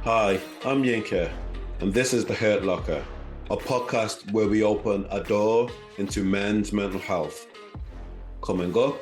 Hi, I'm Yinka, and this is The Hurt Locker, a podcast where we open a door into men's mental health. Coming up.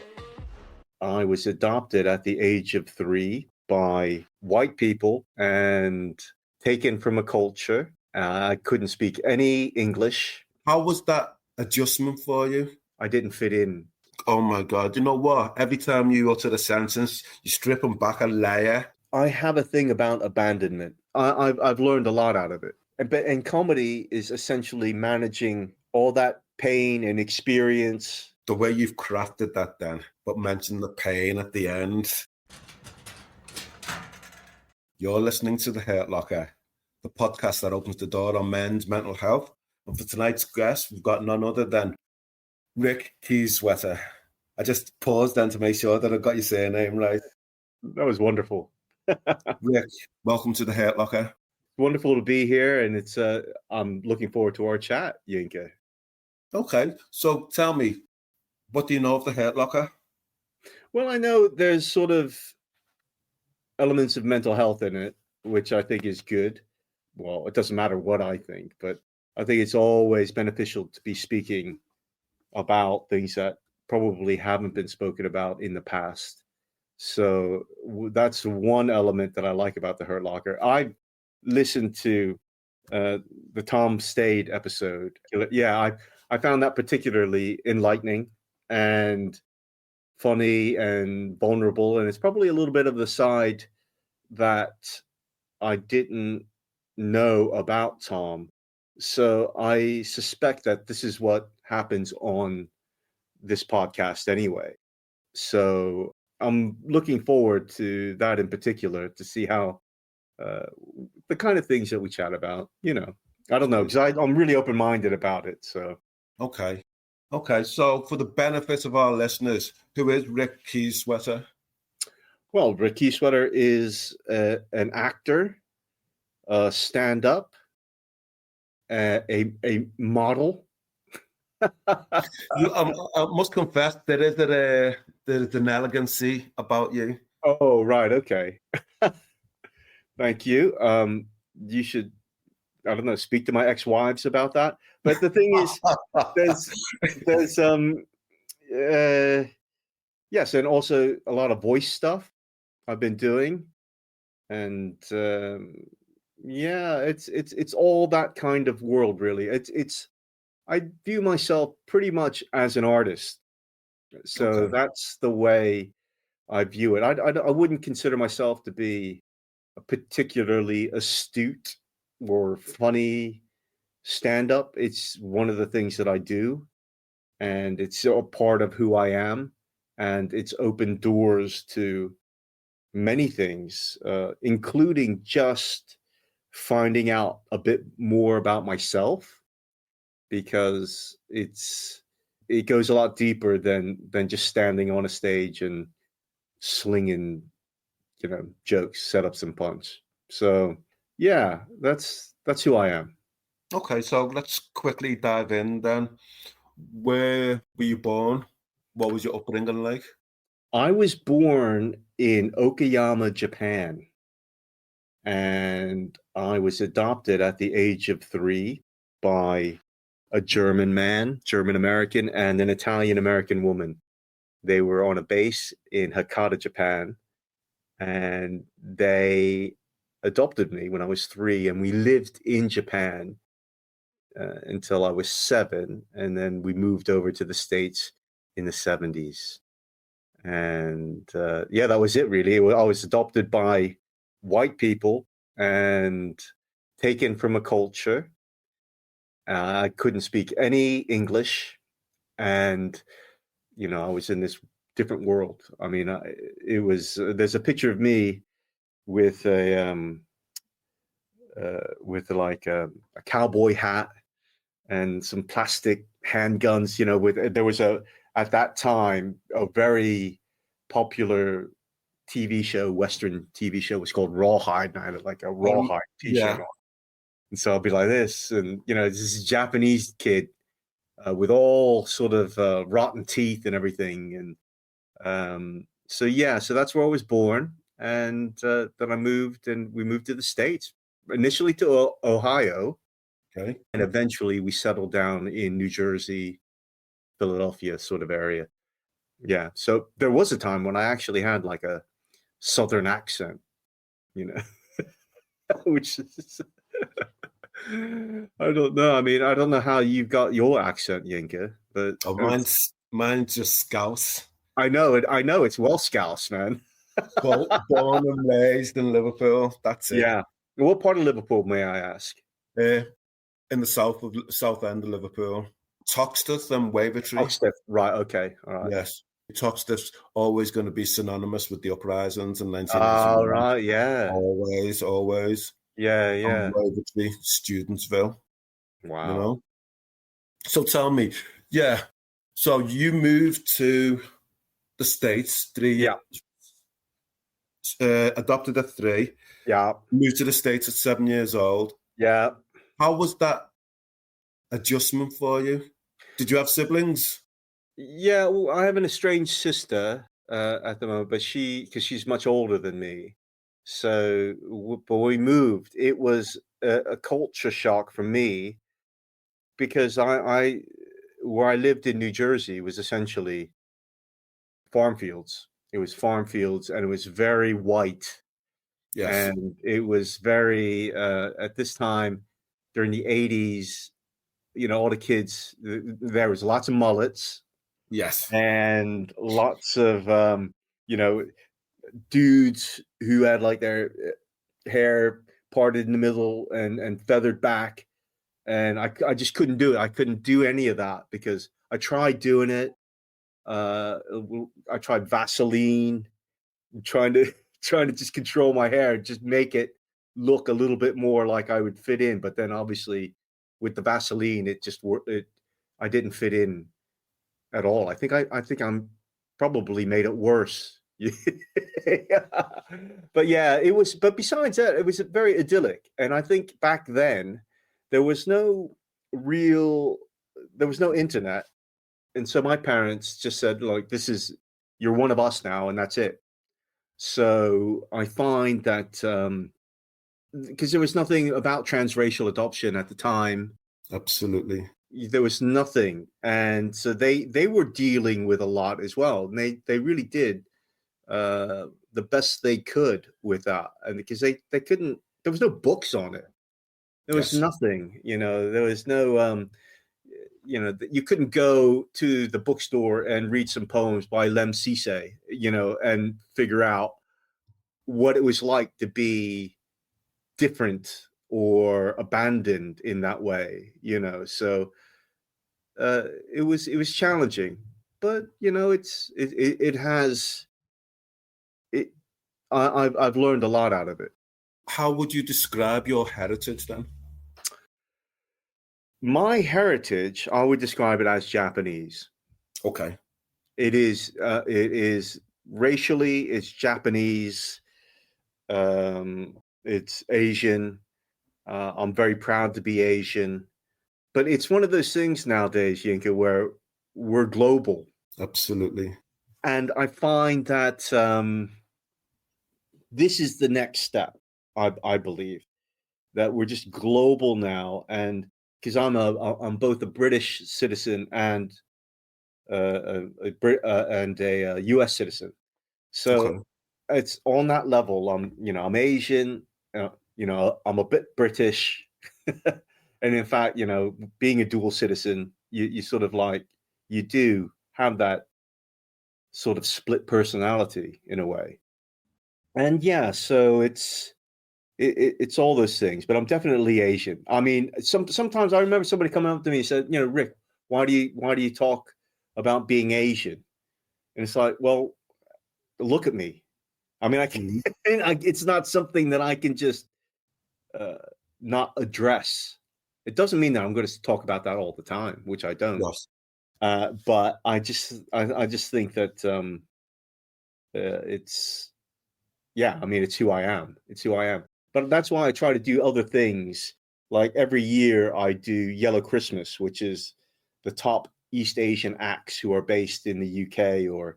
I was adopted at the age of 3 by white people and taken from a culture. I couldn't speak any English. How was that adjustment for you? I didn't fit in. Oh my God, you know what? Every time you utter the sentence, you strip them back a layer. I have a thing about abandonment. I've learned a lot out of it. And comedy is essentially managing all that pain and experience. The way you've crafted that then, but mention the pain at the end. You're listening to The Hurt Locker, the podcast that opens the door on men's mental health. And for tonight's guest, we've got none other than Rick Kiesewetter. I just paused then to make sure that I got your surname right. That was wonderful. Rick, welcome to The Hurt Locker. Wonderful to be here, and it's I'm looking forward to our chat, Yinka. Okay, so tell me, what do you know of The Hurt Locker? Well, I know there's sort of elements of mental health in it, which I think is good. Well, it doesn't matter what I think, but I think it's always beneficial to be speaking about things that probably haven't been spoken about in the past. So that's one element that I like about The Hurt Locker. I listened to the Tom Stade episode. Yeah, I found that particularly enlightening and funny and vulnerable. And it's probably a little bit of the side that I didn't know about Tom. So I suspect that this is what happens on this podcast anyway. So I'm looking forward to that in particular, to see how the kind of things that we chat about, I don't know, because I'm really open-minded about it. So Okay. So for the benefit of our listeners, who is Rick Kiesewetter? Well, Rick Kiesewetter is an actor, a stand-up, a model. I must confess, there's an elegancy about you. Oh, right. Okay. Thank you. You should, I don't know, speak to my ex-wives about that. But the thing is, yes, and also a lot of voice stuff I've been doing, and it's all that kind of world, really. I view myself pretty much as an artist, so that's the way I view it. I wouldn't consider myself to be a particularly astute or funny stand-up. It's one of the things that I do, and it's a part of who I am, and it's opened doors to many things, including just finding out a bit more about myself, because it goes a lot deeper than just standing on a stage and slinging jokes, setups, and punch. So yeah, that's who I am. Okay, so let's quickly dive in then. Where were you born? What was your upbringing like? I was born in Okayama, Japan, and I was adopted at the age of 3 by a German man, German American, and an Italian American woman. They were on a base in Hakata, Japan, and they adopted me when I was 3, and we lived in Japan until I was 7, and then we moved over to the States in the 70s. And that was it, really. I was adopted by white people and taken from a culture. I couldn't speak any English, and I was in this different world. I mean, it was. There's a picture of me with a cowboy hat and some plastic handguns. There was at that time a very popular TV show, Western TV show, was called Rawhide, and I had like a Rawhide T-shirt on. And so I'll be like this, and this is a Japanese kid with all sort of rotten teeth and everything, and so that's where I was born. and then I moved, and we moved to the States, initially to Ohio, Okay. and eventually we settled down in New Jersey, Philadelphia sort of area. Yeah. So there was a time when I actually had like a Southern accent, you know, which is, I don't know. I mean, I don't know how you've got your accent, Yinka, but Oh, mine's just Scouse. I know it. I know it's well Scouse, man. Born and raised in Liverpool. That's it. Yeah. What part of Liverpool, may I ask? In the south end of Liverpool, Toxteth and Wavertree. Oxford. Right. Okay. All right. Yes, Toxteth's always going to be synonymous with the uprisings in All 1989. right. Yeah. Always. Yeah. And Yeah. Wavertree, Studentsville. Wow. You know. So tell me, yeah. So you moved to the States 3 years. Adopted at 3. Yeah. Moved to the States at 7 years old. Yeah. How was that adjustment for you? Did you have siblings? Yeah. Well, I have an estranged sister at the moment, but because she's much older than me. So, but when we moved, it was a culture shock for me because I where I lived in New Jersey was essentially farm fields. It was farm fields, and it was very white. Yes. And it was very at this time during the 80s, you know, all the kids, there was lots of mullets Yes. and lots of you know, dudes who had like their hair parted in the middle and feathered back, and I just couldn't do it. I couldn't do any of that because I tried doing it. I tried Vaseline, trying to just control my hair, just make it look a little bit more like I would fit in. But then obviously with the Vaseline, it just worked. I didn't fit in at all. I think I'm probably made it worse. But yeah, it was. But besides that, it was very idyllic. And I think back then there was no internet, and so my parents just said, "Like, you're one of us now, and that's it." So I find that because there was nothing about transracial adoption at the time, Absolutely. there was nothing, and so they were dealing with a lot as well, and they really did the best they could with that, and because they couldn't, there was no books on it, there was nothing, you know, there was no you know, you couldn't go to the bookstore and read some poems by Lem Cisse, you know, and figure out what it was like to be different or abandoned in that way, you know. So it was challenging, but you know, it has it. I've learned a lot out of it. How would you describe your heritage then? My heritage, I would describe it as Japanese. Okay. It is racially, it's Japanese. It's Asian. I'm very proud to be Asian, but it's one of those things nowadays, Yinka, where we're global. Absolutely. And I find that this is the next step. I believe that we're just global now, and because I'm both a British citizen and a U.S. citizen, so. Okay. It's on that level. I'm Asian, I'm a bit British. And in fact, you know, being a dual citizen, you sort of like, you do have that sort of split personality in a way. And yeah, so it's all those things, but I'm definitely Asian. I mean, sometimes I remember somebody coming up to me and said, you know, Rick, why do you talk about being Asian? And it's like, well, look at me. I mean, it's not something that I can just not address. It doesn't mean that I'm going to talk about that all the time, which I don't. Yes. But I just think that it's, yeah, I mean, it's who I am. It's who I am. But that's why I try to do other things. Like every year I do Yellow Christmas, which is the top East Asian acts who are based in the UK or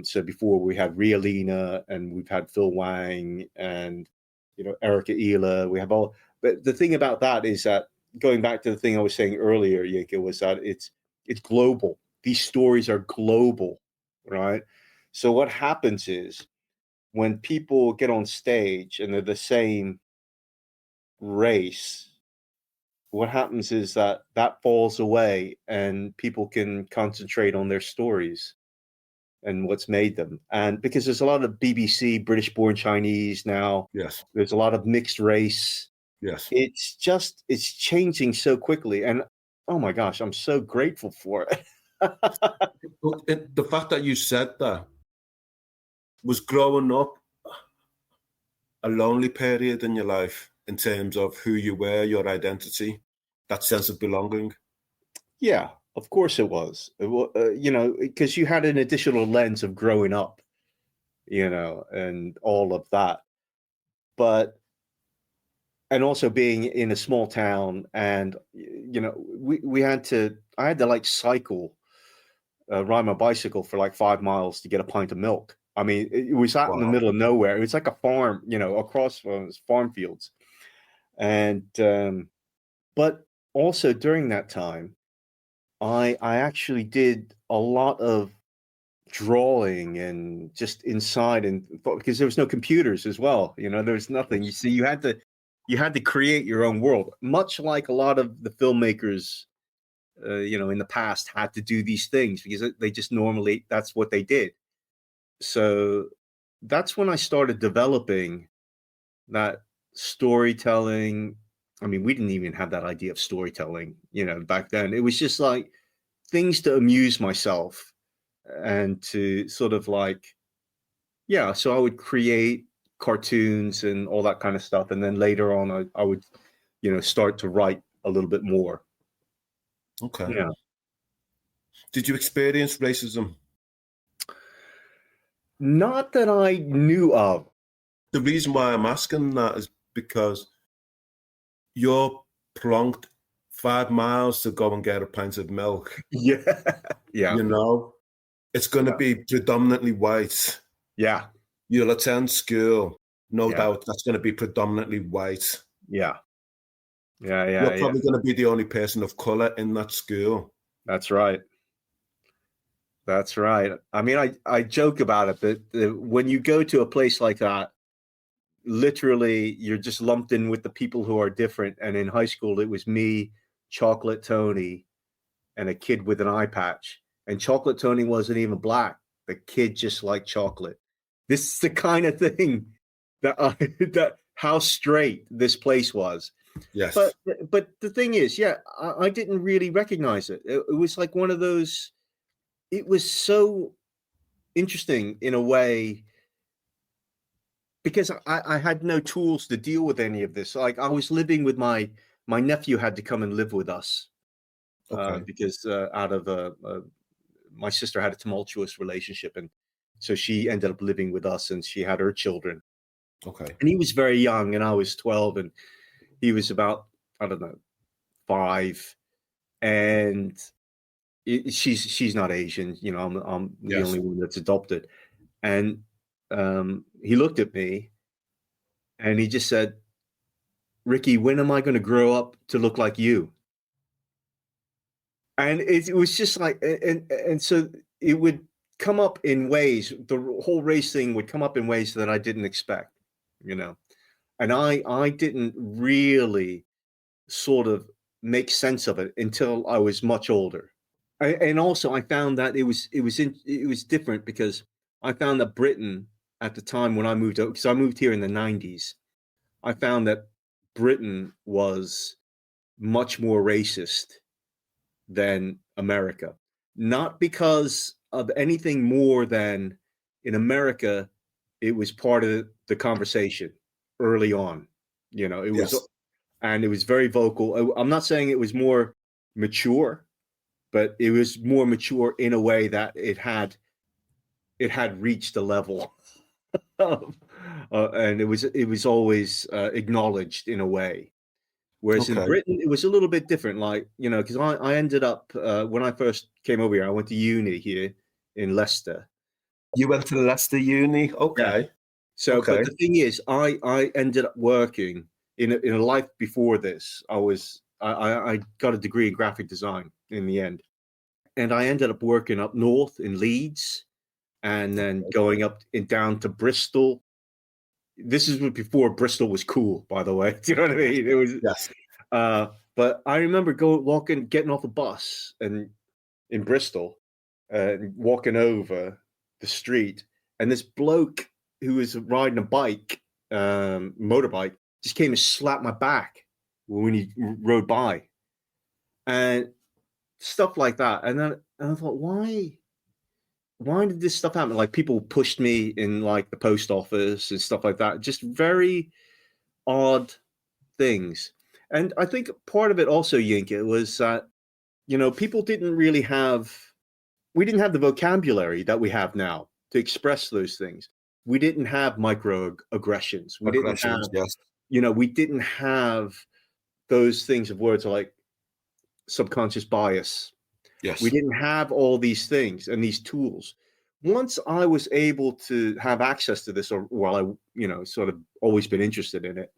So before we had Rialina, and we've had Phil Wang, and Erica Ela. We have all. But the thing about that is that, going back to the thing I was saying earlier, Yinka, was that it's global. These stories are global, right? So what happens is, when people get on stage and they're the same race, what happens is that falls away, and people can concentrate on their stories and what's made them. And because there's a lot of BBC, British born Chinese now, Yes. there's a lot of mixed race. Yes. It's changing so quickly. And oh my gosh, I'm so grateful for it. The fact that you said that, was growing up a lonely period in your life in terms of who you were, your identity, that sense of belonging? Yeah, of course it was. Because you had an additional lens of growing up, and all of that. But, and also being in a small town, and I had to like cycle, ride my bicycle for like 5 miles to get a pint of milk. I mean, it was out in the middle of nowhere. It was like a farm, across from farm fields. And but also during that time, I actually did a lot of drawing, and just inside, and because there was no computers as well, there was nothing. You see, you had to create your own world, much like a lot of the filmmakers in the past had to do these things, because they just normally, that's what they did. So that's when I started developing that storytelling. I mean, we didn't even have that idea of storytelling, back then. It was just like things to amuse myself, and to sort of like, yeah. So I would create cartoons and all that kind of stuff. And then later on, I would, start to write a little bit more. Okay. Yeah. Did you experience racism? Not that I knew of. The reason why I'm asking that is because you're plonked 5 miles to go and get a pint of milk. Yeah. Yeah. It's going to be predominantly white. Yeah. You'll attend school, no doubt that's going to be predominantly white. Yeah. Yeah. You're probably going to be the only person of color in that school. That's right. That's right. I mean, I joke about it, but when you go to a place like that, literally you're just lumped in with the people who are different. And in high school, it was me, Chocolate Tony, and a kid with an eye patch. And Chocolate Tony wasn't even black. The kid just liked chocolate. This is the kind of thing that how straight this place was. Yes. But the thing is, I didn't really recognize it. It was like one of those. It was so interesting in a way, because I had no tools to deal with any of this. Like, I was living with my nephew had to come and live with us, because out of my sister had a tumultuous relationship, and so she ended up living with us, and she had her children. Okay. And he was very young, and I was 12, and he was about, I don't know, 5, and she's not Asian, I'm the only one that's adopted. And he looked at me and he just said, "Ricky, when am I going to grow up to look like you?" And it was just like, and so it would come up in ways, the whole race thing would come up in ways that I didn't expect, and I didn't really sort of make sense of it until I was much older. And also I found that it was different, because I found that Britain at the time when I moved out, because I moved here in the 90s, I found that Britain was much more racist than America. Not because of anything more than, in America, it was part of the conversation early on. It was, and it was very vocal. I'm not saying it was more mature, but it was more mature in a way that it had reached a level of, and it was always acknowledged in a way. Whereas in Britain, it was a little bit different. Like, because I ended up, when I first came over here, I went to uni here in Leicester, You went to Leicester Uni? Okay. So, Okay. but the thing is, I ended up working in a life before this. I got a degree in graphic design in the end, and I ended up working up north in Leeds, and then going up and down to Bristol. This is before Bristol was cool, by the way. Do you know what I mean? It was. Yes. But I remember getting off the bus and in Bristol, walking over the street, and this bloke who was riding a bike, motorbike, just came and slapped my back when he rode by, and stuff like that. And then I thought, why did this stuff happen? Like, people pushed me in like the post office and stuff like that. Just very odd things. And I think part of it also, Yinka, was that, people we didn't have the vocabulary that we have now to express those things. We didn't have microaggressions. We didn't have, yes. We didn't have those things of words like subconscious bias. Yes. We didn't have all these things and these tools. Once I was able to have access to this, or I, sort of always been interested in it,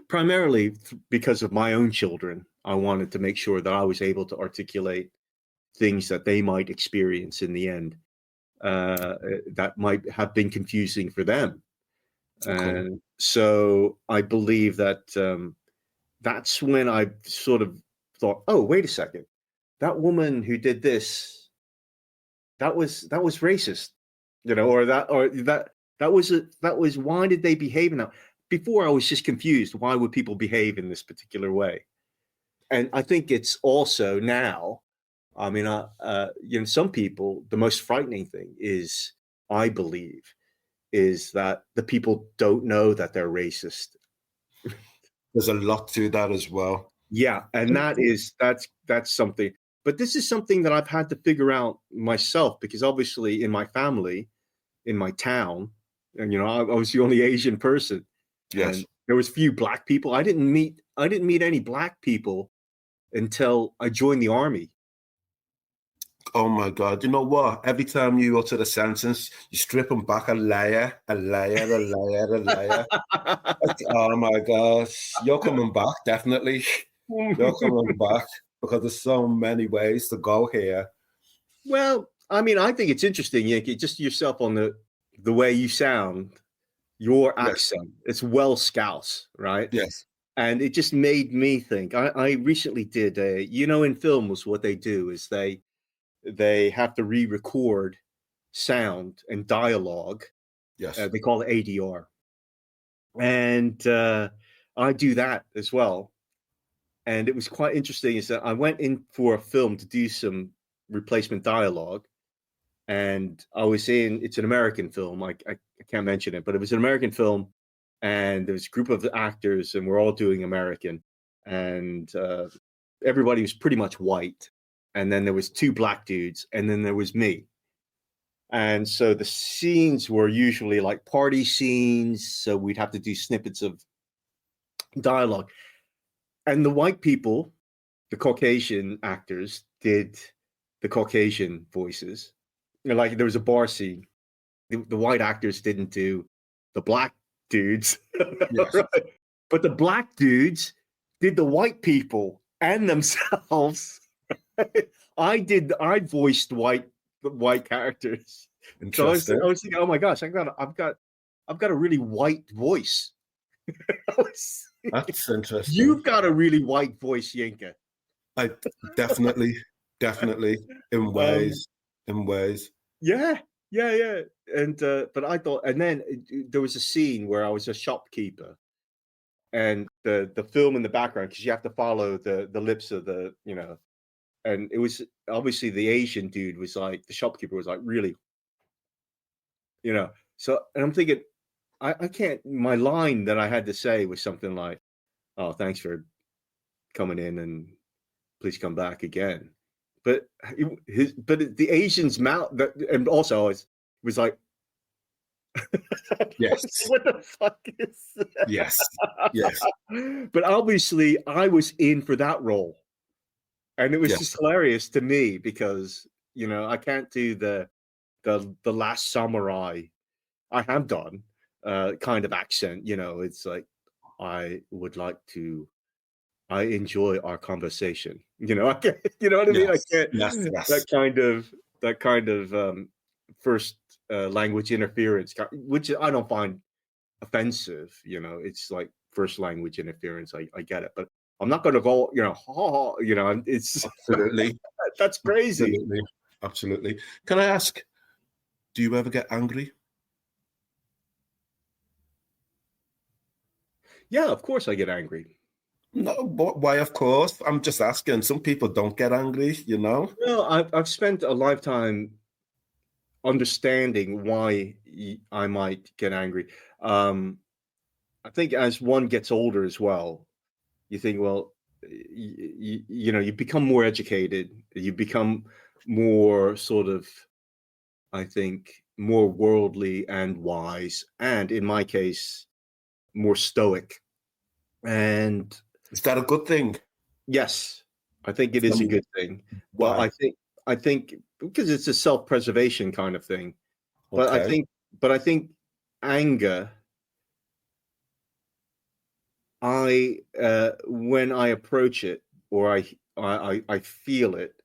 primarily because of my own children. I wanted to make sure that I was able to articulate things that they might experience in the end, that might have been confusing for them. And so I believe that that's when I sort of thought, oh, wait a second, that woman who did this, that was racist, or that was why did they behave now? Before, I was just confused. Why would people behave in this particular way? And I think it's also now, I mean, some people, the most frightening thing is, I believe, is that the people don't know that they're racist. There's a lot to that as well. Yeah. And that's something. But this is something that I've had to figure out myself, because obviously in my family, in my town, and, I was the only Asian person. Yes. And there was few black people. I didn't meet any black people until I joined the army. Oh my God. You know what? Every time you utter the sentence, you strip them back a layer. Oh my gosh. You're coming back, definitely. You're coming back, because there's so many ways to go here. Well, I mean, I think it's interesting, Yinka, just yourself on the way you sound. Your accent, it's well Scouse, right? Yes. And it just made me think. I recently did in films, what they do is they have to re-record sound and dialogue. Yes. They call it ADR. And I do that as well. And it was quite interesting is that I went in for a film to do some replacement dialogue. And it's an American film. I can't mention it, but it was an American film, and there was a group of actors, and we're all doing American, and everybody was pretty much white. And then there was two black dudes, and then there was me. And so the scenes were usually like party scenes. So we'd have to do snippets of dialogue. And the white people, the Caucasian actors, did the Caucasian voices. Like, there was a bar scene. The white actors didn't do the black dudes. Yes. Right? But the black dudes did the white people and themselves. I voiced the white characters. So I was thinking, oh my gosh, I've got a really white voice. That's interesting. You've got a really white voice, Yinka. I definitely in ways. Yeah. And but I thought, and then there was a scene where I was a shopkeeper, and the film in the background, because you have to follow the lips of the, and it was obviously the Asian dude was like, the shopkeeper was like, really, so, and I'm thinking, I can't, my line that I had to say was something like, oh, thanks for coming in, and please come back again. But the Asian's mouth, and also it was like, yes, what the fuck is that? Yes. But obviously, I was in for that role, and it was just hilarious to me because I can't do the the Last Samurai. I have done kind of accent. It's like I would like to. I enjoy our conversation. I can't, you know what I mean? I Yes, can't yes, that yes. kind of first language interference, which I don't find offensive. It's like first language interference. I get it, but I'm not going to go. It's Absolutely, that's crazy. absolutely, absolutely. Can I ask, do you ever get angry? Yeah, of course I get angry. No, but why? Of course. I'm just asking. Some people don't get angry, you know? No, I've spent a lifetime understanding why I might get angry. I think as one gets older as well, you think, well, you become more educated, you become more sort of, I think, more worldly and wise, and in my case, more stoic. And Is that a good thing? yes, I think it Tell is a me good thing. But why. I think because it's a self-preservation kind of thing. But I Okay. think, but I think anger, when I approach it or I feel it,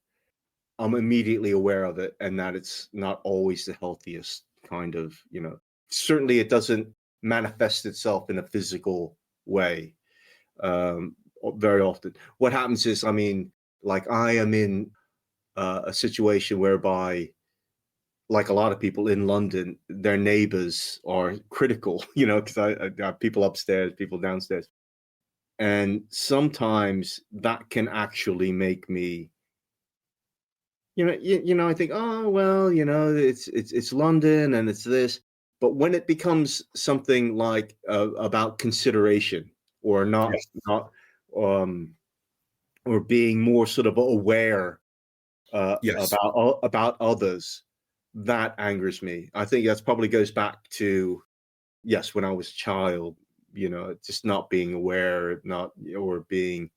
I'm immediately aware of it, and that it's not always the healthiest kind of. Certainly it doesn't manifest itself in a physical way very often. What happens is, I mean, like I am in a situation whereby, like a lot of people in London, their neighbors are critical, because I have people upstairs, people downstairs. And sometimes that can actually make me, I think, oh, well, it's London and it's this. But when it becomes something like about consideration or Yes. not, um, or being more sort of aware Yes. about others, that angers me. I think that's probably goes back to, yes, when I was a child, just not being aware, not or being,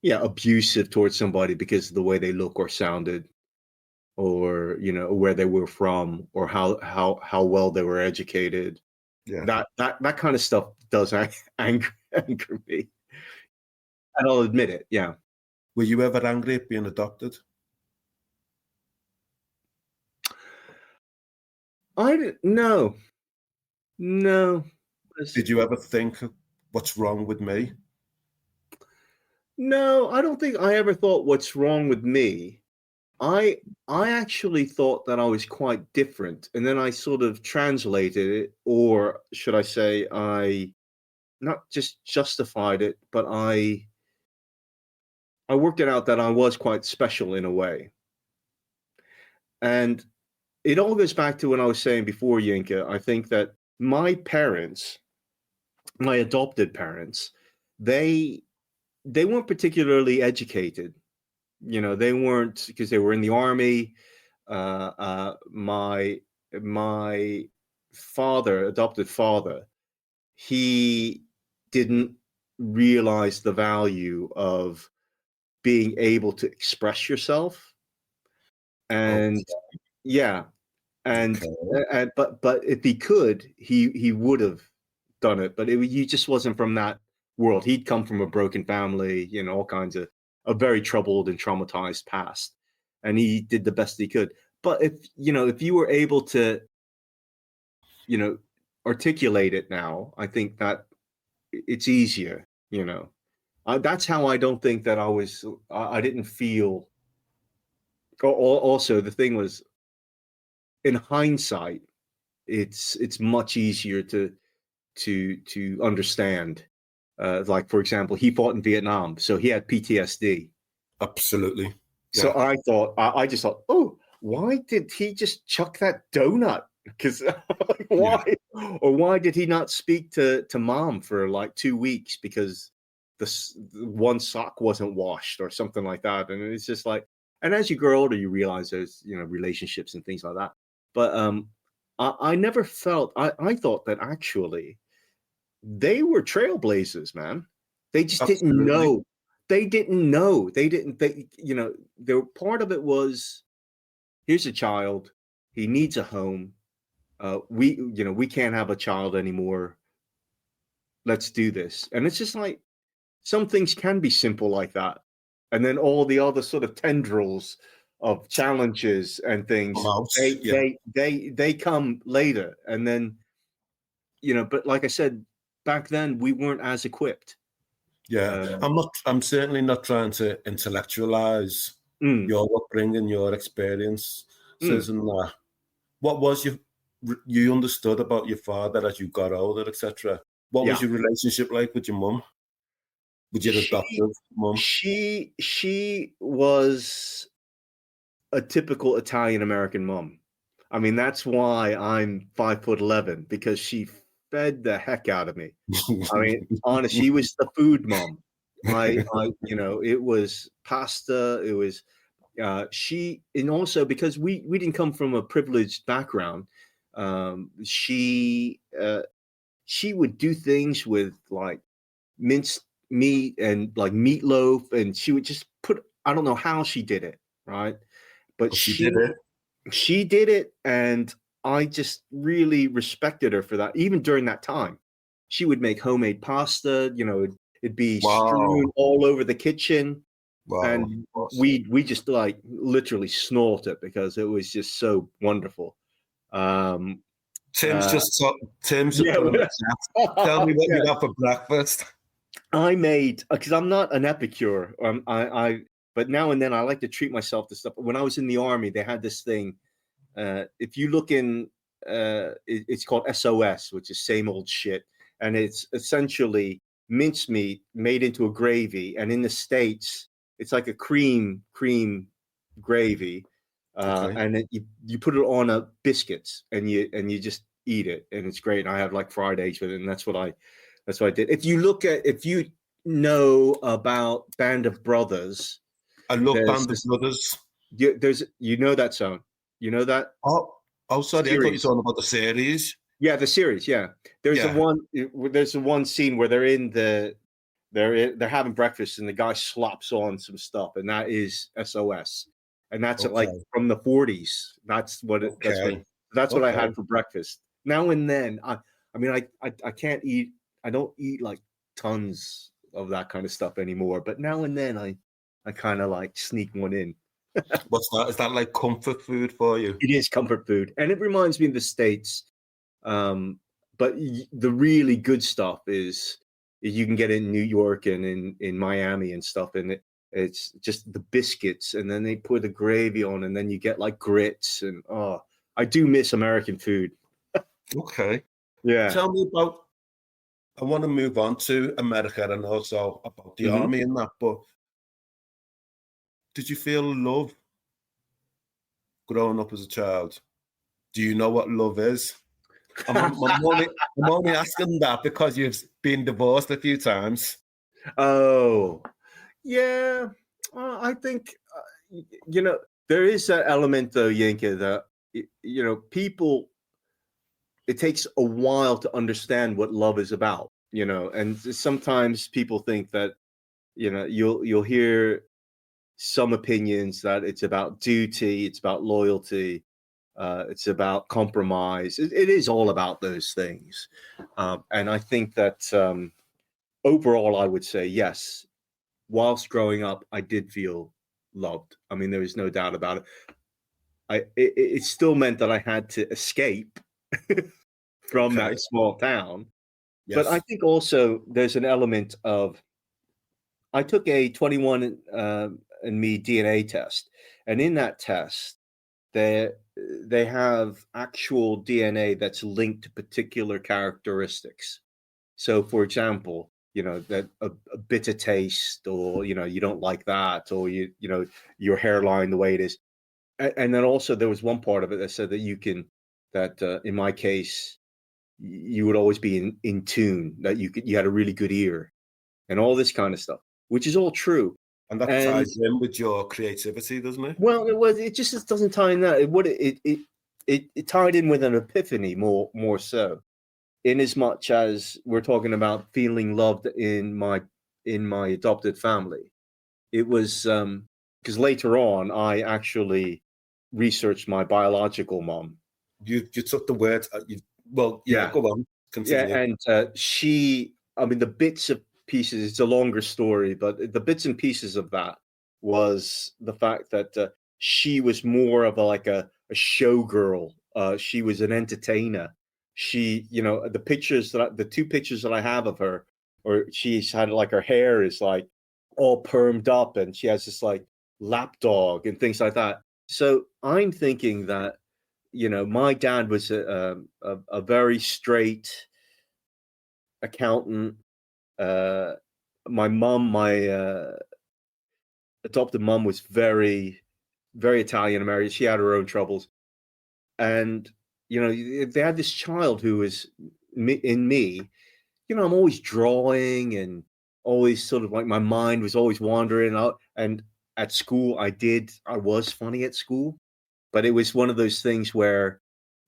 yeah, abusive towards somebody because of the way they look or sounded, or where they were from, or how well they were educated. Yeah. That kind of stuff does anger me, and I'll admit it. Yeah. Were you ever angry at being adopted? I didn't. No, no. Did you ever think, what's wrong with me? No, I don't think I ever thought what's wrong with me. I I actually thought that I was quite different, and then I sort of translated it, or should I say, I not just justified it, but I worked it out that I was quite special in a way. And it all goes back to what I was saying before, Yinka. I think that my parents, my adopted parents, they they weren't particularly educated. They weren't, because they were in the army. My father, adopted father, he didn't realize the value of being able to express yourself. And Okay. yeah, and Okay. but if he could, he would have done it. But he just wasn't from that world. He'd come from a broken family, all kinds of a very troubled and traumatized past, and he did the best he could. But if you were able to, you know, articulate it now, I think that it's easier. That's how I don't think that I didn't feel. Also, the thing was, in hindsight, it's much easier to understand. Like, for example, he fought in Vietnam, so he had PTSD. Absolutely. So Yeah. I just thought, oh, why did he just chuck that donut? Because Yeah. why? Or why did he not speak to mom for like 2 weeks because the one sock wasn't washed or something like that? And it's just like, and as you grow older, you realize there's relationships and things like that. But I never felt. I thought that actually they were trailblazers, man. They just didn't Absolutely. know. They didn't know. They didn't. They, their part of it was, here's a child. He needs a home. We can't have a child anymore. Let's do this. And it's just like, some things can be simple like that. And then all the other sort of tendrils of challenges and things, they come later. And then, but like I said, back then we weren't as equipped. Yeah, I'm certainly not trying to intellectualize your upbringing, your experiences, and that. What was you understood about your father as you got older, etc.? What was your relationship like with your mum? With your adoptive mum? She was a typical Italian American mom. I mean, that's why I'm 5'11", because she fed the heck out of me. I mean, honest, she was the food mom. It was pasta. It was and also because we didn't come from a privileged background. She would do things with like minced meat and like meatloaf, and she would just put. I don't know how she did it, right? But she did it. She did it, and I just really respected her for that. Even during that time, she would make homemade pasta. It'd be strewn all over the kitchen, and we just like literally snort it because it was just so wonderful. Tim's just put in the chat. Tell me what you got for breakfast. I made, because I'm not an epicure. But now and then I like to treat myself to stuff. When I was in the army, they had this thing. If you look in, it's called SOS, which is same old shit, and it's essentially mincemeat made into a gravy. And in the States, it's like a cream gravy, and you put it on biscuits, and you just eat it, and it's great. And I have like fried eggs with it, and that's what I did. If you know about Band of Brothers. I love Band of Brothers. That song. You know that? Oh, sorry. Series. I thought you were talking about the series. Yeah, the series. Yeah, there's the one scene where they're having breakfast and the guy slops on some stuff, and that is SOS, and that's like from the 40s. That's what I had for breakfast. Now and then, I can't eat. I don't eat like tons of that kind of stuff anymore, but now and then I kind of like sneak one in. What's that? Is that like comfort food for you? It is comfort food. And it reminds me of the States. But the really good stuff is you can get in New York and in Miami and stuff. And it's just the biscuits. And then they put the gravy on, and then you get like grits. And I do miss American food. Okay. Yeah. Tell me about, I want to move on to America and also about the army and that, but did you feel love growing up as a child? Do you know what love is? I'm only asking that because you've been divorced a few times. Oh, yeah. I think, there is that element though, Yinka, that, people, it takes a while to understand what love is about, and sometimes people think that, you'll hear some opinions that it's about duty, it's about loyalty, it's about compromise. It is all about those things. And I think that overall, I would say, yes, whilst growing up, I did feel loved. I mean, there is no doubt about it. It still meant that I had to escape from that small town. Yes. But I think also there's an element of, I took a 21 and me DNA test, and in that test they have actual DNA that's linked to particular characteristics. So for example, that a bitter taste, or you don't like that, or your hairline the way it is. And then also there was one part of it that said that in my case you would always be in tune, that you had a really good ear, and all this kind of stuff, which is all true. And that ties in with your creativity, doesn't it? Well, it just doesn't tie in that. It tied in with an epiphany more so, in as much as we're talking about feeling loved in my adopted family. It was because later on I actually researched my biological mom. You took the words. Go on, continue. Yeah, and she. I mean, the bits of pieces. It's a longer story, but the bits and pieces of that was the fact that she was more of a showgirl. She was an entertainer. She, the two pictures that I have of her, or she's had like her hair is like all permed up, and she has this like lapdog and things like that. So I'm thinking that, my dad was a very straight accountant. My mom, my adopted mom, was very, very Italian American. She had her own troubles, and they had this child who was in me. I'm always drawing and always sort of like my mind was always wandering out. And at school, I was funny at school, but it was one of those things where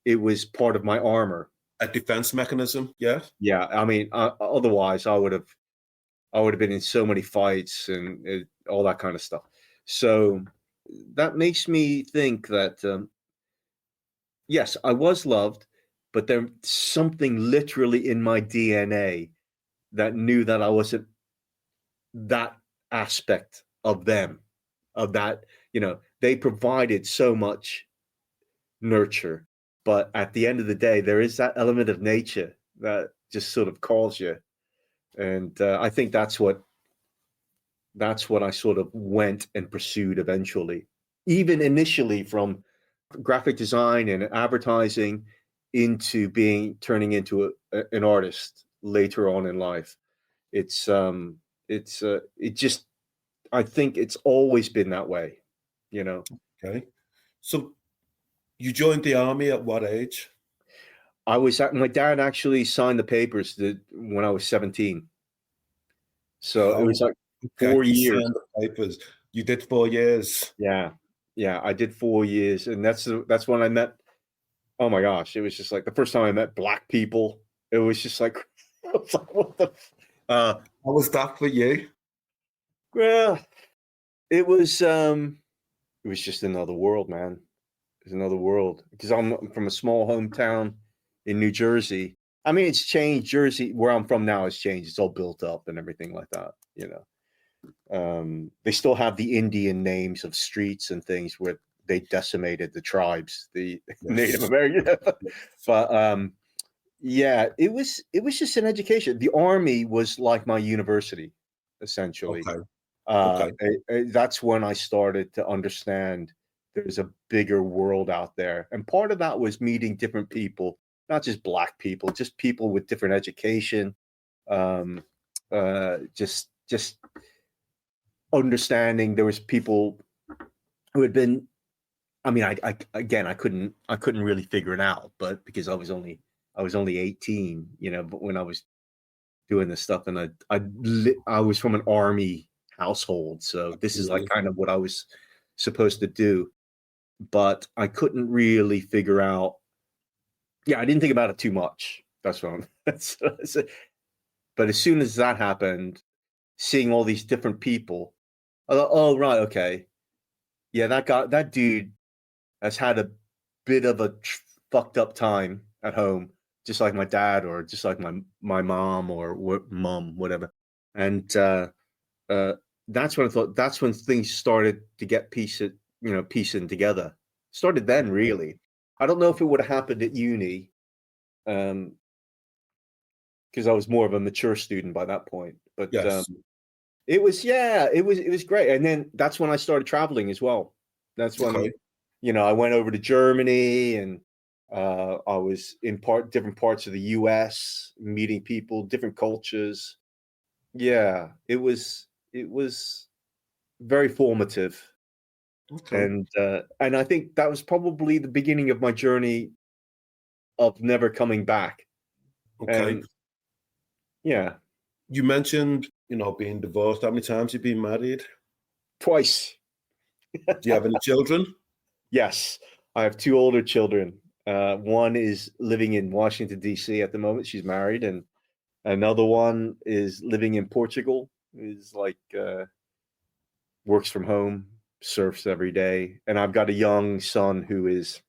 it was part of my armor. A defense mechanism, yeah. Yeah, I mean, otherwise I would have been in so many fights and all that kind of stuff. So that makes me think that yes, I was loved, but there's something literally in my DNA that knew that I wasn't that aspect of them, of that, they provided so much nurture, but at the end of the day, there is that element of nature that just sort of calls you. And I think that's what I sort of went and pursued eventually, even initially from graphic design and advertising into turning into an artist later on in life. It just, I think it's always been that way, Okay. So you joined the army at what age? My dad actually signed the papers when I was 17. So it was like 4 years. Signed the papers. You did 4 years. Yeah. I did 4 years, and that's when I met. Oh my gosh! It was just like the first time I met Black people. It was just like, what the? How was that for you? Well, it was just another world, man. It was another world because I'm from a small hometown in New Jersey. I mean, it's changed. Jersey, where I'm from now, has changed. It's all built up and everything like that. They still have the Indian names of streets and things where they decimated the tribes, the Native American. But yeah, it was just an education. The army was like my university, essentially. That's when I started to understand there's a bigger world out there, and part of that was meeting different people, not just Black people, just people with different education, just understanding there was people who had been. I mean, I couldn't really figure it out, but because I was only 18, but when I was doing this stuff, and I was from an army household, so this is like kind of what I was supposed to do, but I couldn't really figure out. Yeah, I didn't think about it too much. That's what I'm. But as soon as that happened, seeing all these different people, I thought, oh right, okay, yeah, that dude has had a bit of a fucked up time at home, just like my dad, or just like my mom or mom, whatever. And that's when I thought, that's when things started to get piecing together. Started then, really. I don't know if it would have happened at uni, because I was more of a mature student by that point. But yes. It was great. And then that's when I started traveling as well. That's when I went over to Germany, and I was in different parts of the US, meeting people, different cultures. Yeah, it was very formative. And I think that was probably the beginning of my journey of never coming back. And yeah. You mentioned, being divorced. How many times have you been married? Twice. Do you have any children? Yes, I have 2 older children. One is living in Washington, D.C. at the moment. She's married, and another one is living in Portugal. Is like works from home. surfs every day, and I've got a young son who is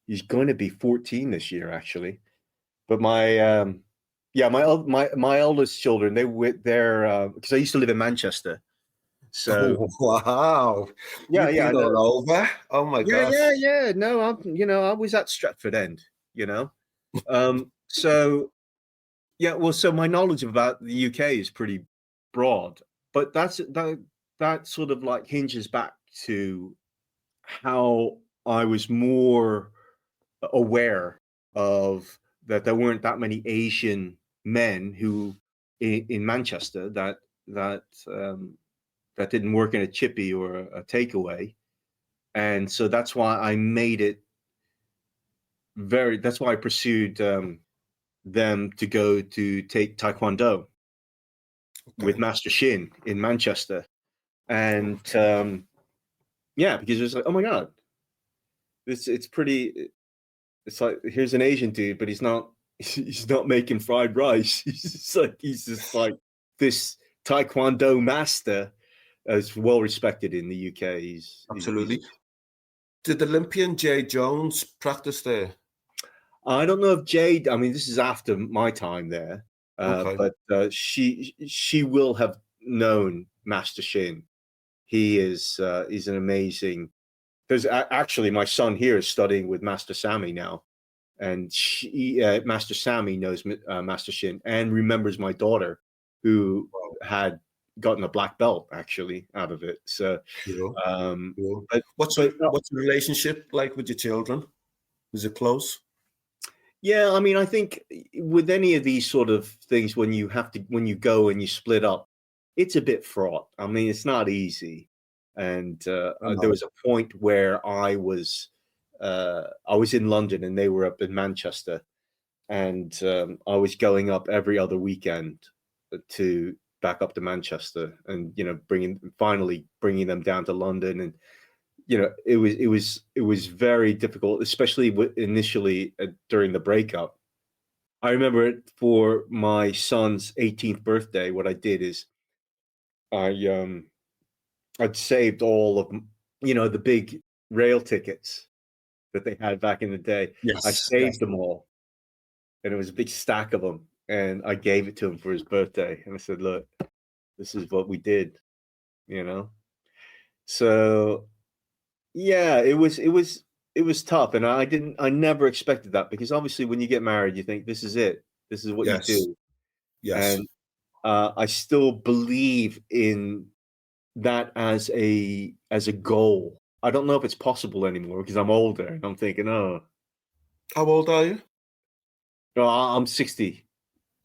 he's going to be 14 this year, actually. But my eldest children, they're because I used to live in Manchester. So Oh, wow. yeah, You've yeah, been all over. Oh my gosh. yeah. No, I was at Stretford End, you know. So yeah, well, so my knowledge about the UK is pretty broad, but that sort of like hinges back to how I was more aware of that there weren't that many Asian men who in Manchester that didn't work in a chippy or a takeaway, and so that's why I made it that's why I pursued them to go to take Taekwondo with Master Shin in Manchester, and yeah, because it was like, oh my god, it's pretty. It's like, here's an Asian dude, but he's not making fried rice. He's just like this Taekwondo master, as well respected in the UK. Absolutely. Did Olympian Jay Jones practice there? I don't know if Jade. I mean, this is after my time there, Okay. but she will have known Master Shin. He's an amazing. There's actually my son here is studying with Master Sammy now, and Master Sammy knows Master Shin and remembers my daughter, who had gotten a black belt actually out of it. So, Cool. But what's the relationship like with your children? Is it close? Yeah, I mean, I think with any of these sort of things, when you go and you split up, it's a bit fraught. I mean, it's not easy. And there was a point where I was in London and they were up in Manchester, and I was going up every other weekend to back up to Manchester, and finally bringing them down to London. And it was very difficult, especially initially during the breakup. I remember it for my son's 18th birthday. What I did is I'd saved all of the big rail tickets that they had back in the day. Yes, I saved them all, and it was a big stack of them, and I gave it to him for his birthday. And I said, "Look, this is what we did," So yeah, it was tough, and I never expected that, because obviously when you get married, you think this is it, this is what you do. Yes. And I still believe in that as a goal. I don't know if it's possible anymore because I'm older, and I'm thinking, oh, how old are you? No, I'm 60.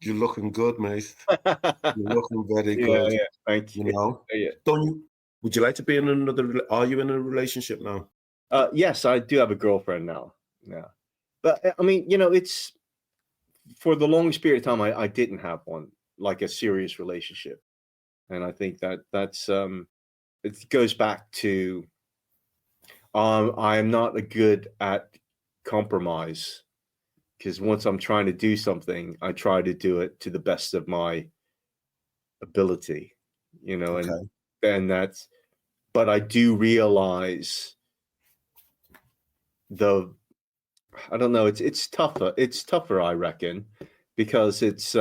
You're looking good, mate. You're looking very good. Yeah, thank you. Yeah. Would you like to be in another? Are you in a relationship now? Yes, I do have a girlfriend now. Yeah, but I mean, it's for the longest period of time I didn't have one, like a serious relationship, and I think that's it goes back to I am not good at compromise, because once I'm trying to do something, I try to do it to the best of my ability, and that's. But I do realize I don't know, it's tougher. It's tougher, I reckon, because it's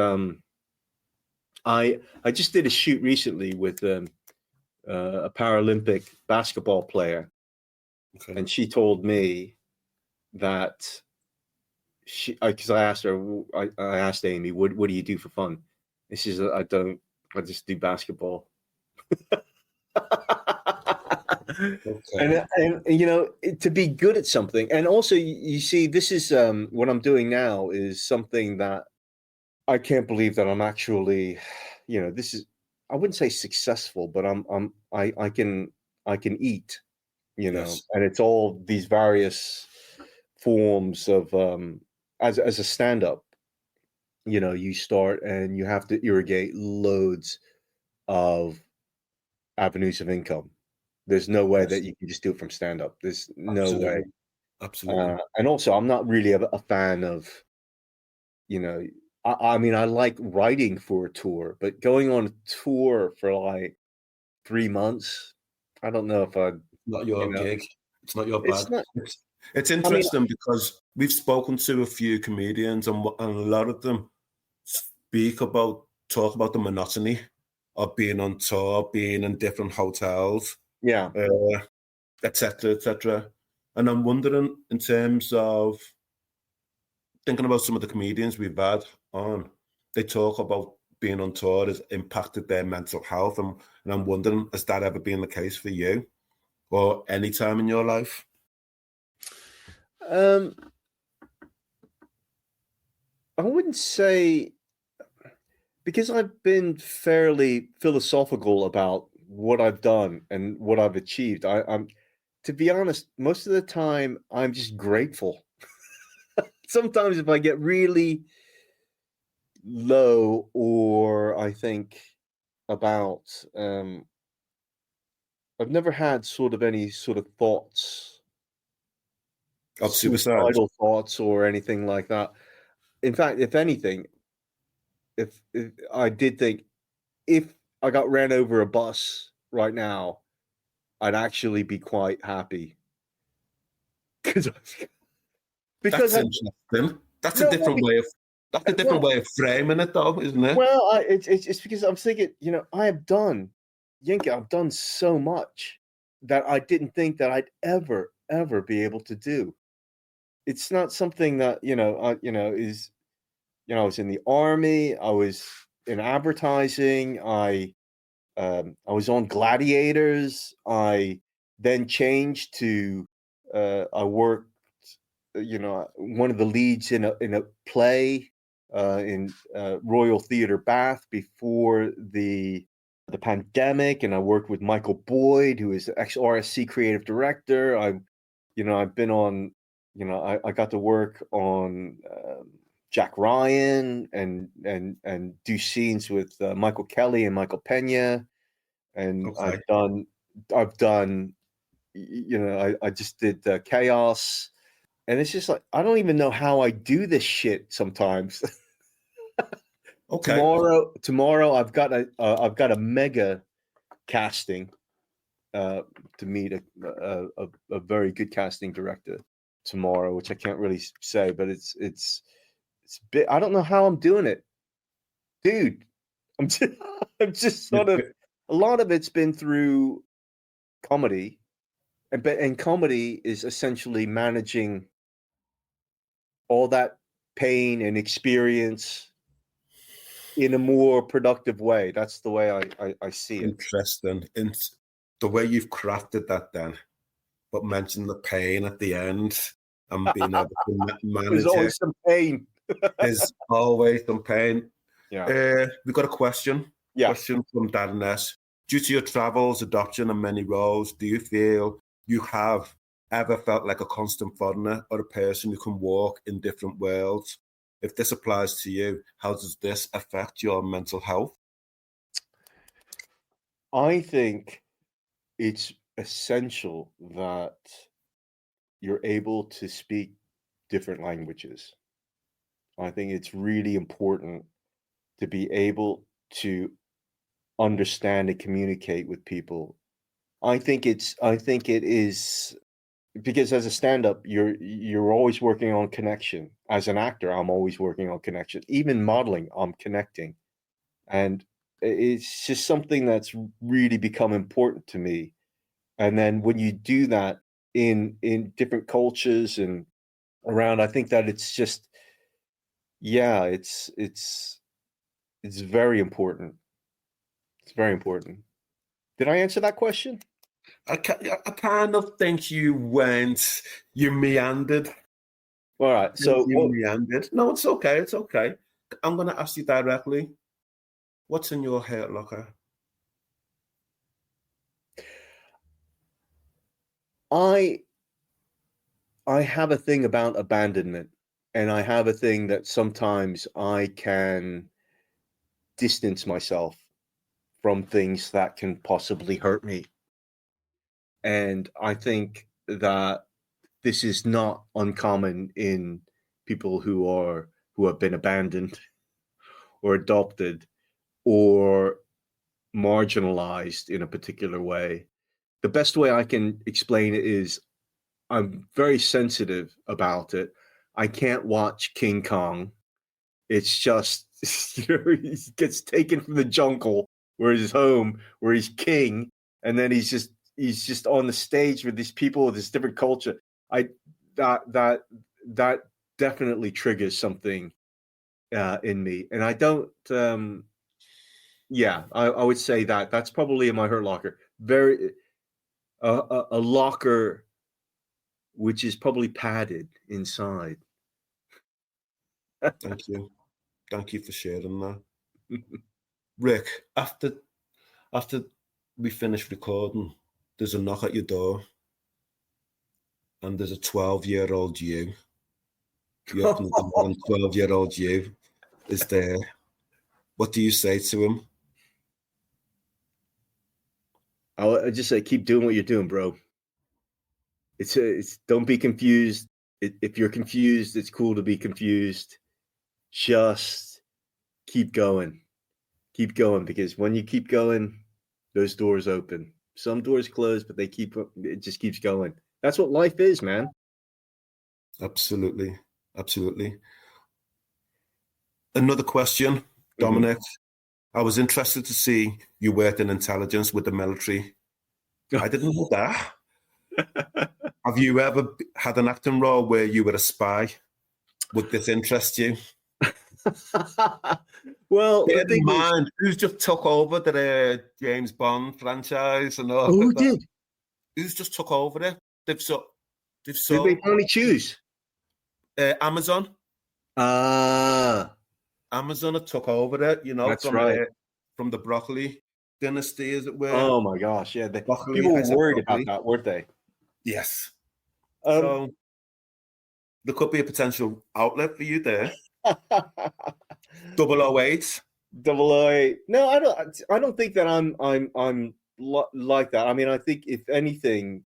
I just did a shoot recently with a Paralympic basketball player, and she told me that because I asked her, I asked Amy, what do you do for fun? And she said, I just do basketball. And to be good at something, and also you see, this is what I'm doing now is something that I can't believe that I'm actually, this is, I wouldn't say successful, but I can eat, Yes. and it's all these various forms of as a stand-up, you start and you have to irrigate loads of avenues of income. There's no way that you can just do it from stand-up. There's no way. Absolutely. And also, I'm not really a fan of, I mean, I like writing for a tour, but going on a tour for like 3 months, I don't know if I'd, Not your you know, gig. It's not your it's bag. not. It's I mean, interesting because we've spoken to a few comedians, and a lot of them talk about the monotony of being on tour, being in different hotels, yeah. etc., etc. And I'm wondering, in terms of thinking about some of the comedians we've had on, they talk about being on tour has impacted their mental health, and I'm wondering, has that ever been the case for you, or any time in your life? Um, I wouldn't say, because I've been fairly philosophical about what I've done and what I've achieved. I'm, to be honest, most of the time I'm just grateful. Sometimes if I get really low, or I think about, I've never had sort of any sort of thoughts, Of suicide? suicidal thoughts or anything like that. In fact, if anything, if I did think, if I got ran over a bus right now, I'd actually be quite happy because because That's I interesting. That's a no well, different way of well, framing it, though, isn't it? it's because I'm thinking, I have done, Yinka, I've done so much that I didn't think that I'd ever be able to do. It's not something that is, I was in the army, I was in advertising, I was on Gladiators. I then changed to I worked, one of the leads in a play in Royal Theatre Bath before the pandemic, and I worked with Michael Boyd, who is ex RSC creative director. I've been on, I got to work on. Jack Ryan and do scenes with Michael Kelly and Michael Pena, and Okay. I've done, I just did Chaos, and it's just like I don't even know how I do this shit sometimes. Okay. Tomorrow I've got a mega casting to meet a very good casting director tomorrow, which I can't really say, but it's bit. I don't know how I'm doing it, dude. I'm just, I'm just sort of, a lot of it's been through comedy, and comedy is essentially managing all that pain and experience in a more productive way. That's the way I see it. Interesting. In the way you've crafted that, then, but mention the pain at the end and being able to There's manage it. always some pain. There's always some pain. Yeah. We've got a question. Yeah. Question from Dan Ness. Due to your travels, adoption, and many roles, do you feel you have ever felt like a constant foreigner or a person who can walk in different worlds? If this applies to you, how does this affect your mental health? I think it's essential that you're able to speak different languages. I think it's really important to be able to understand and communicate with people. I think it is, because as a stand-up, you're always working on connection. As an actor, I'm always working on connection. Even modeling, I'm connecting. And it's just something that's really become important to me. And then when you do that in different cultures and around, I think that it's just, yeah, it's very important. It's very important. Did I answer that question? I kind of think you meandered. All right. So, You meandered. No, it's okay. It's okay. I'm going to ask you directly. What's in your hair locker? I I have a thing about abandonment, and I have a thing that sometimes I can distance myself from things that can possibly hurt me. And I think that this is not uncommon in people who have been abandoned or adopted or marginalized in a particular way. the best way I can explain it is I'm very sensitive about it. I can't watch King Kong. It's just, he gets taken from the jungle where he's home, where he's king, and then he's just on the stage with these people with this different culture. That definitely triggers something in me, and I don't. I would say that's probably in my hurt locker. Very a locker which is probably padded inside. Thank you. Thank you for sharing that. Rick, after we finish recording, there's a knock at your door, and there's a 12-year-old you. You open the door, and 12-year-old you is there. What do you say to him? I'll just say, keep doing what you're doing, bro. It's don't be confused. If you're confused, it's cool to be confused. Just keep going. Keep going, because when you keep going, those doors open. Some doors close, but it just keeps going. That's what life is, man. Absolutely. Absolutely. Another question, Dominic. I was interested to see you worked in intelligence with the military. I didn't know that. Have you ever had an acting role where you were a spy? Would this interest you? Well, bear in mind, who's just took over the James Bond franchise and all. Who did? Who's just took over it? They've Did they only choose? Amazon. Amazon have took over it, That's right. From the broccoli dynasty, as it were. Oh my gosh, yeah. People were worried about that, weren't they? Yes. So there could be a potential outlet for you there. 008. 008. No, I don't think that I'm like that. I mean, I think if anything,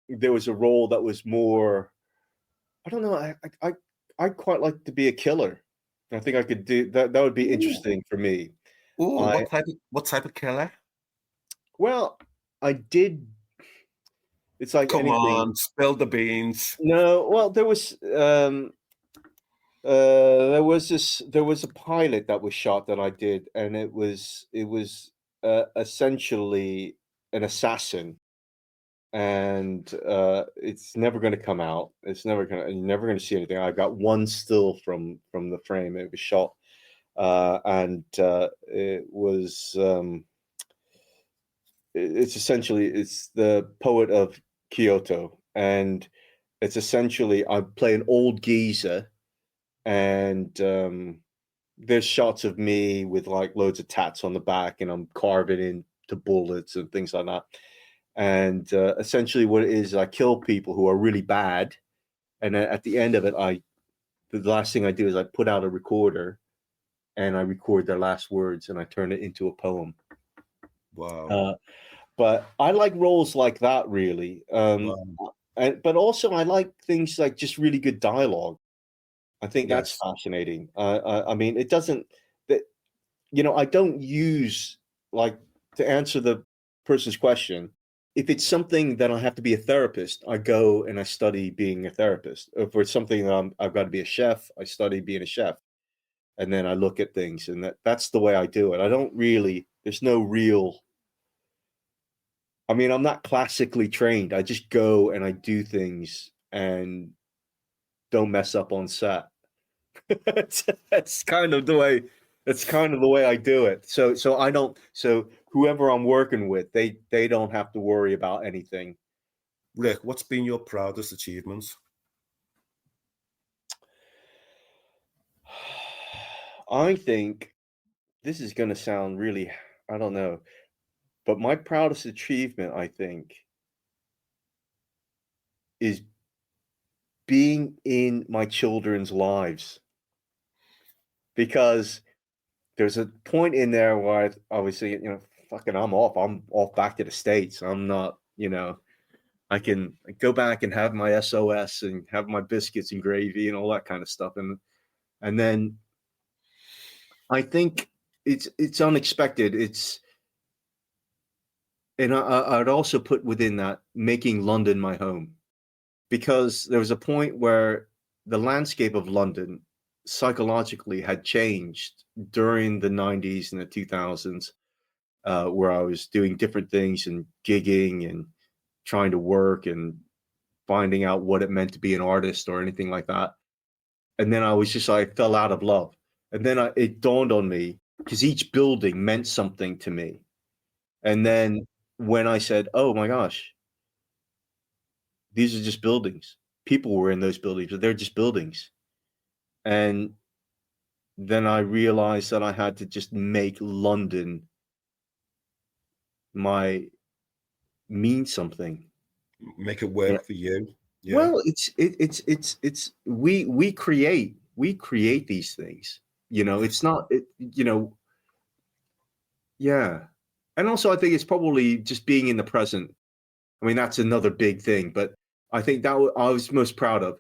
there was a role that was more. I don't know. I'd quite like to be a killer. I think I could do that. That would be interesting for me. Ooh, what type of killer? Well, I did. It's like Come anything. on, spill the beans. No, well, there was a pilot that was shot that I did, and it was essentially an assassin, and it's never going to come out. You're never going to see anything. I got one still from the frame. It was shot, and it was it's the poet of Kyoto, and it's essentially I play an old geezer, and there's shots of me with like loads of tats on the back, and I'm carving into bullets and things like that. And essentially, what it is, I kill people who are really bad, and then at the end of it, the last thing I do is I put out a recorder, and I record their last words, and I turn it into a poem. Wow. But I like roles like that, really. But also I like things like just really good dialogue. I think that's fascinating. I mean, it doesn't that I don't use, like, to answer the person's question. If it's something that I have to be a therapist, I go and I study being a therapist. If it's something that I've got to be a chef, I study being a chef, and then I look at things, and that's the way I do it. I don't really. There's no real. I mean, I'm not classically trained. I just go and I do things and don't mess up on set. That's kind of the way. That's kind of the way I do it. So I don't. So whoever I'm working with, they don't have to worry about anything. Rick, what's been your proudest achievements? I think this is going to sound really. I don't know. But my proudest achievement, I think, is being in my children's lives. Because there's a point in there where obviously, fucking I'm off back to the States. I'm not, I can go back and have my SOS and have my biscuits and gravy and all that kind of stuff. And then I think it's unexpected. And I'd also put within that making London my home, because there was a point where the landscape of London psychologically had changed during the 90s and the 2000s, where I was doing different things and gigging and trying to work and finding out what it meant to be an artist or anything like that. And then I was just, I fell out of love. And then it dawned on me, because each building meant something to me. And then when I said, oh my gosh, these are just buildings. People were in those buildings, but they're just buildings. And then I realized that I had to just make London mean something. Make it work for you. Yeah. Well, it's we create these things. It's not yeah. And also I think it's probably just being in the present. I mean, that's another big thing, but I think that I was most proud of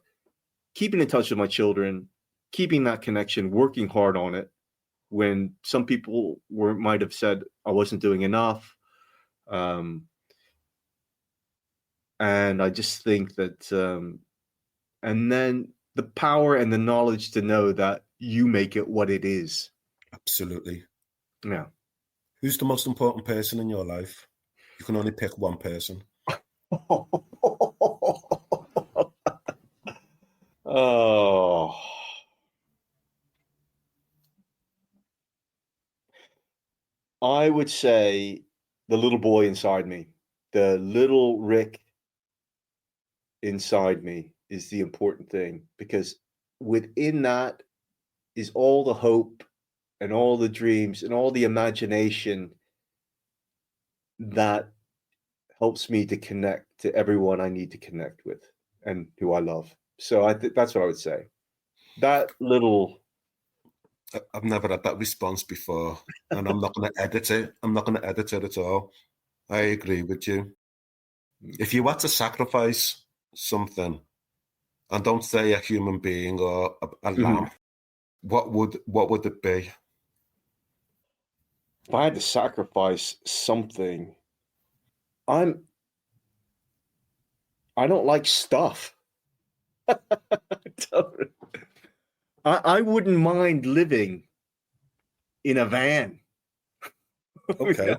keeping in touch with my children, keeping that connection, working hard on it when some people might have said I wasn't doing enough. And I just think that, and then the power and the knowledge to know that you make it what it is. Absolutely. Yeah. Who's the most important person in your life? You can only pick one person. Oh. I would say the little boy inside me, the little Rick inside me is the important thing, because within that is all the hope and all the dreams and all the imagination that helps me to connect to everyone I need to connect with and who I love. So I think that's what I would say. That little... I've never had that response before, and I'm not going to edit it. I'm not going to edit it at all. I agree with you. If you had to sacrifice something, and don't say a human being or a lamb, what would it be? If I had to sacrifice something, I don't like stuff. I wouldn't mind living in a van. Okay.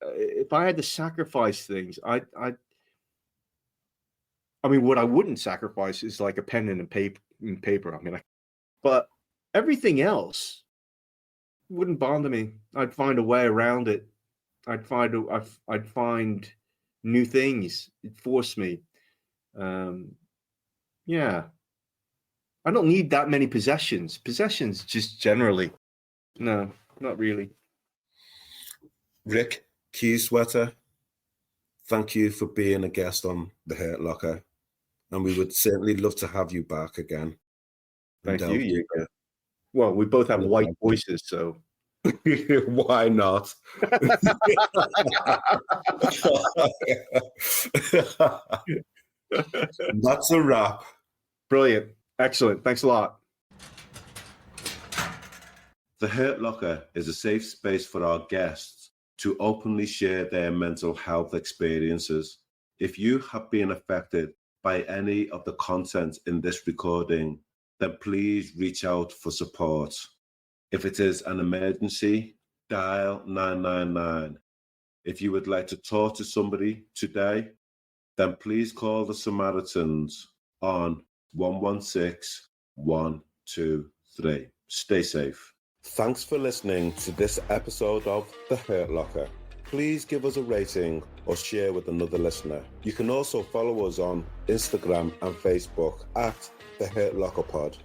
If I had to sacrifice things, I mean, what I wouldn't sacrifice is like a pen and a paper. I mean, but everything else wouldn't bother me. I'd find a way around it. I'd find new things. It'd force me. Yeah. I don't need that many possessions. Possessions just generally. No, not really. Rick Kiesewetter, thank you for being a guest on The Hurt Locker. And we would certainly love to have you back again. Thank you, Yinka. Well, we both have white voices, so... Why not? That's a wrap. Brilliant. Excellent. Thanks a lot. The Hurt Locker is a safe space for our guests to openly share their mental health experiences. If you have been affected by any of the content in this recording, then please reach out for support. If it is an emergency, dial 999. If you would like to talk to somebody today, then please call the Samaritans on 116-123. Stay safe. Thanks for listening to this episode of The Hurt Locker. Please give us a rating or share with another listener. You can also follow us on Instagram and Facebook at The Hurt Locker Pod.